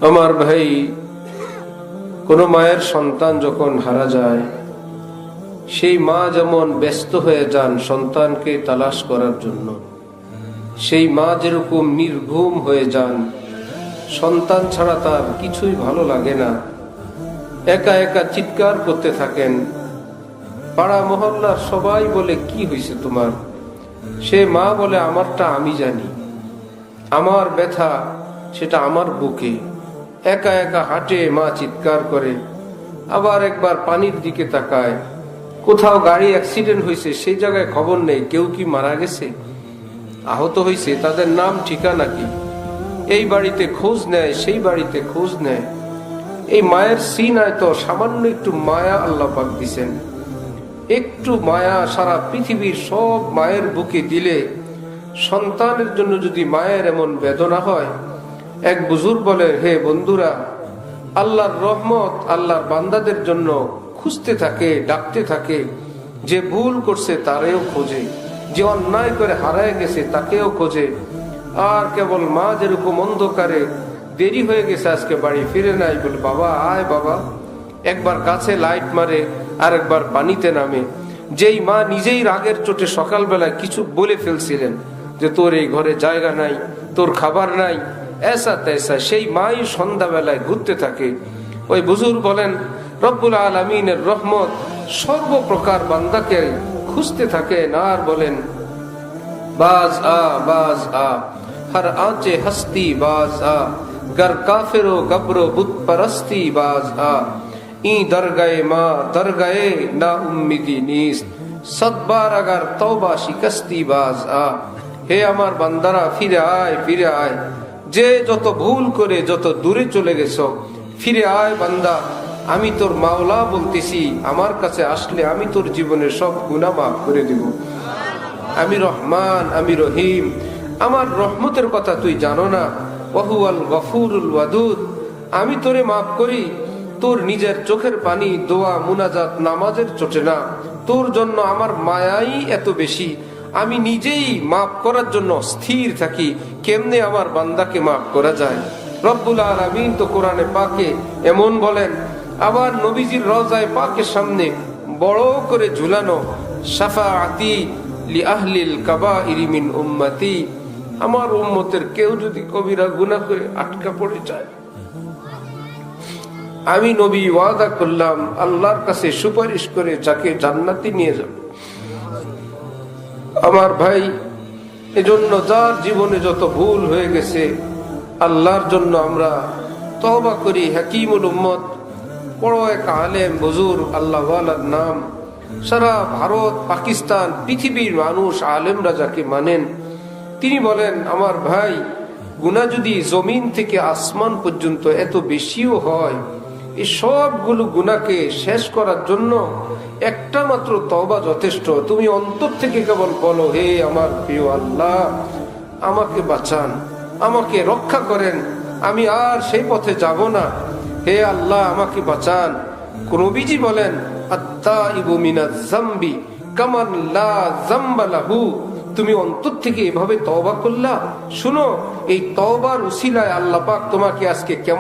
আমার ভাই, কোন মায়ের সন্তান যখন হারা যায়, সেই মা যেমন ব্যস্ত হয়ে যান সন্তানকে তালাশ করার জন্য, সেই মা যেরকম নির্ঘুম হয়ে যান, সন্তান ছাড়া তার কিছুই ভালো লাগে না, একা একা চিৎকার করতে থাকেন। পাড়া মহল্লার সবাই বলে, কি হয়েছে তোমার? সে মা বলে, আমারটা আমি জানি, আমার ব্যথা সেটা আমার বুকে। একা একা হাঁটে, মা চিৎকার করে। আবার একবার পানির দিকে তাকায়, কোথাও গাড়ি অ্যাক্সিডেন্ট হয়েছে, সেই জায়গায় খবর নেই কেউ কি মারা গেছে, আহত হয়েছে, তাদের নাম ঠিকানা কি। এই বাড়িতে খোঁজ নেয়, সেই বাড়িতে খোঁজ নেয়। এই মায়ের সিনায় তো সামান্য একটু মায়া আল্লাহ পাক দিছেন। একটু মায়া সারা পৃথিবীর সব মায়ের বুকে দিলে, সন্তানের জন্য যদি মায়ের এমন বেদনা হয়। এক বুজুর্গ বলে, হে বন্ধুরা, আল্লাহর রহমত আল্লাহর বান্দাদের জন্য খুঁজতে থাকে, ডাকতে থাকে। যে ভুল করছে তারেও খোঁজে, যে অন্যায় করে হারায় গেছে তাকেও খোঁজে। আর কেবল মা যেরকম অন্ধকারে দেরি হয়ে গেছে, আজকে বাড়ি ফিরে নাই, বলে বাবা আয় বাবা, একবার কাছে লাইট মারে আর একবার পানিতে নামে। যেই মা নিজেই রাগের চোটে সকালবেলায় কিছু বলে ফেলছিলেন যে তোর এই ঘরে জায়গা নাই, তোর খাবার নাই, এসা তেসা, সেই মাই সন্ধ্যাবেলায় ঘুরতে থাকে। ওই বুজুর্গ বলেন, রব্বুল আলামিনের রহমত সর্বপ্রকার বান্দাকে খুঁজতে থাকেন। আর বলেন, বাজ আ হর আঁচে হস্তি বাজ আ, গর কাফিরো গবরো বুত পরস্তি বাজ আ, ই দরগায়ে মা দরগায়ে না উম্মিদি নিস্ত, সদবার আগার তওবা শিকস্তি বাজ আ। হে আমার বান্দারা, ফিরে আয়, ফিরে আয়। যে যত ভুল করে যত দূরে চলে গেছো, ফিরে আয় বান্দা। আমি তোর মাওলা বলতেছি, আমার কাছে আসলে আমি তোর জীবনের সব গুনাহ মাফ করে দিব। আমি রহমান, আমি রহিম। আমার রহমতের কথা তুই জানো না? ওয়াহুয়াল গফুরুল ওয়াদুদ। আমি তোরে মাফ করি, তোর নিজের চোখের পানি, দোয়া, মুনাজাত, নামাজের চোটে না। তোর জন্য আমার মায়াই এত বেশি, আমি নিজেই মাফ করার জন্য স্থির থাকি। কেমনে আমার বান্দাকে মাফ করা যায়? রব্বুল আলামিন তো কোরআনে পাকে এমন বলেন। আবার নবীজির রওজায়ে পাকের সামনে বড় করে ঝুলানো, শাফাআতি লি আহলিল কাবাইরি মিন উম্মতি। আমার উম্মতের কেউ যদি কবিরা গুনাহ করে আটকা পড়ে যায়, আমি নবী ওয়াদা করলাম আল্লাহর কাছে সুপারিশ করে যাকে জান্নাতে নিয়ে যাব। আমার ভাই, এজন্য যার জীবনে যত ভুল হয়ে গেছে, আল্লাহর জন্য আমরা তওবা করি। হাকিমুল উম্মত, বড় এক আলেম বুজুর্গ, আল্লাহ ওয়ালার নাম। সারা ভারত, পাকিস্তান, পৃথিবীর মানুষ আলেমরা যাকে মানেন, তিনি বলেন, আমার ভাই, গুনাহ যদি জমিন থেকে আসমান পর্যন্ত এত বেশিও হয়, এই সবগুলো গুনাহকে শেষ করার জন্য একটা মাত্র তওবা যথেষ্ট। তুমি অন্তর থেকে কেবল বলো, হে আমার প্রিয় আল্লাহ, আমাকে বাঁচান, আমাকে রক্ষা করেন, আমি আর সেই পথে যাব না। হে আল্লাহ, আমাকে বাঁচান। নবীজি বলেন, আত্তাইবু মিনাজ যামবি কামান লা যামবা লাহু। তুমি অন্তর থেকে এভাবে তওবা করলা। শুনো, এই তওবার উসিলায় আল্লাহ পাক তোমাকে আজকে কেমন